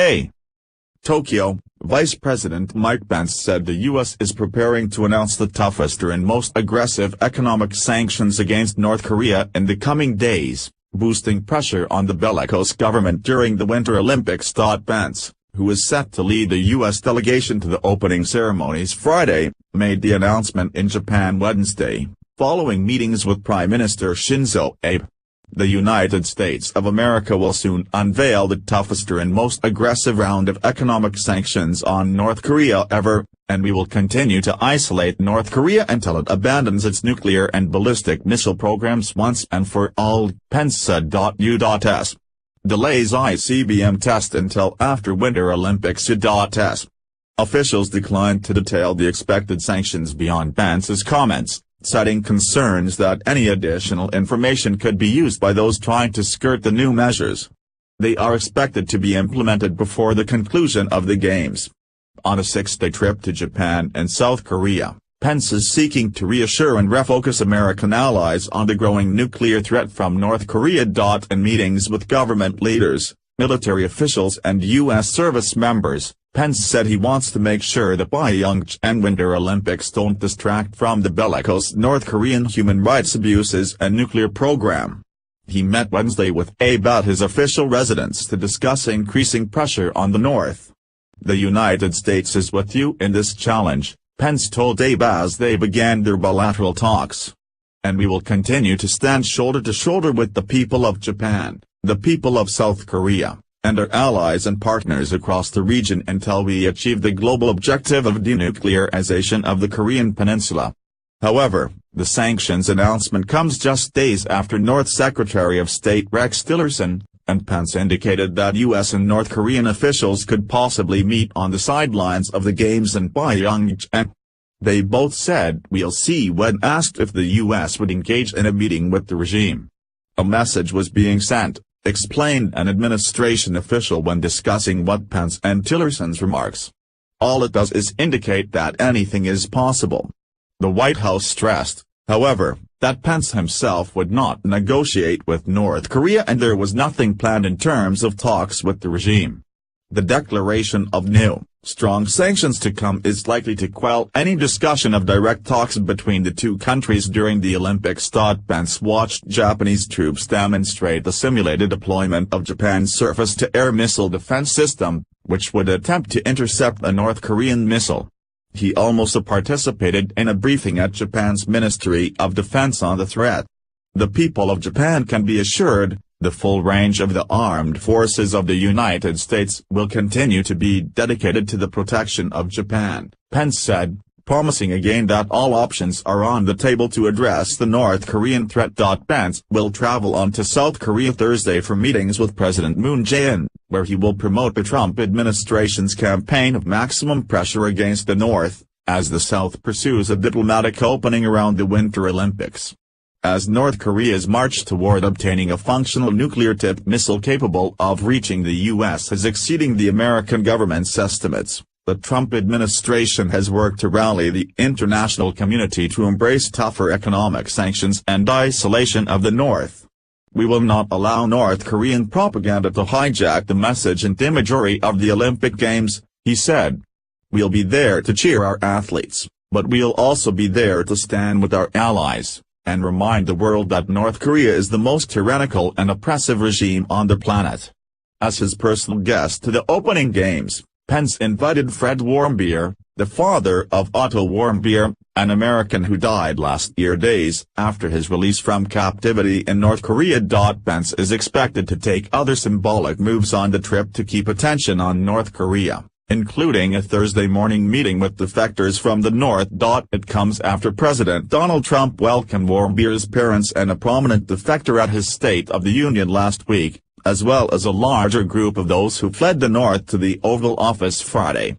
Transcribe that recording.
Wednesday. Tokyo, Vice President Mike Pence said the U.S. is preparing to announce the toughest and most aggressive economic sanctions against North Korea in the coming days, boosting pressure on the bellicose government during the Winter Olympics. Pence, who is set to lead the U.S. delegation to the opening ceremonies Friday, made the announcement in Japan Wednesday, following meetings with Prime Minister Shinzo Abe. The United States of America will soon unveil the toughest and most aggressive round of economic sanctions on North Korea ever, and we will continue to isolate North Korea until it abandons its nuclear and ballistic missile programs once and for all, Pence said. U.S. delays ICBM test until after Winter Olympics. U.S. officials declined to detail the expected sanctions beyond Pence's comments, citing concerns that any additional information could be used by those trying to skirt the new measures. They are expected to be implemented before the conclusion of the Games. On a 6-day trip to Japan and South Korea, Pence is seeking to reassure and refocus American allies on the growing nuclear threat from North Korea. In meetings with government leaders, military officials and U.S. service members, Pence said he wants to make sure the Pyeongchang Winter Olympics don't distract from the bellicose North Korean human rights abuses and nuclear program. He met Wednesday with Abe at his official residence to discuss increasing pressure on the North. "The United States is with you in this challenge," Pence told Abe as they began their bilateral talks. "And we will continue to stand shoulder to shoulder with the people of Japan, the people of South Korea, and our allies and partners across the region until we achieve the global objective of denuclearization of the Korean Peninsula." However, the sanctions announcement comes just days after North Secretary of State Rex Tillerson and Pence indicated that U.S. and North Korean officials could possibly meet on the sidelines of the Games in Pyeongchang. They both said "we'll see" when asked if the U.S. would engage in a meeting with the regime. "A message was being sent," explained an administration official when discussing what Pence and Tillerson's remarks. "All it does is indicate that anything is possible." The White House stressed, however, that Pence himself would not negotiate with North Korea and there was nothing planned in terms of talks with the regime. The declaration of new, strong sanctions to come is likely to quell any discussion of direct talks between the two countries during the Olympics. Pence watched Japanese troops demonstrate the simulated deployment of Japan's surface-to-air missile defense system, which would attempt to intercept a North Korean missile. He also participated in a briefing at Japan's Ministry of Defense on the threat. "The people of Japan can be assured, the full range of the armed forces of the United States will continue to be dedicated to the protection of Japan," Pence said, promising again that all options are on the table to address the North Korean threat. Pence will travel on to South Korea Thursday for meetings with President Moon Jae-in, where he will promote the Trump administration's campaign of maximum pressure against the North, as the South pursues a diplomatic opening around the Winter Olympics. As North Korea's march toward obtaining a functional nuclear-tipped missile capable of reaching the U.S. is exceeding the American government's estimates, the Trump administration has worked to rally the international community to embrace tougher economic sanctions and isolation of the North. "We will not allow North Korean propaganda to hijack the message and imagery of the Olympic Games," he said. "We'll be there to cheer our athletes, but we'll also be there to stand with our allies and remind the world that North Korea is the most tyrannical and oppressive regime on the planet." As his personal guest to the opening games, Pence invited Fred Warmbier, the father of Otto Warmbier, an American who died last year days after his release from captivity in North Korea. Pence is expected to take other symbolic moves on the trip to keep attention on North Korea, including a Thursday morning meeting with defectors from the North. It comes after President Donald Trump welcomed Warmbier's parents and a prominent defector at his State of the Union last week, as well as a larger group of those who fled the North to the Oval Office Friday.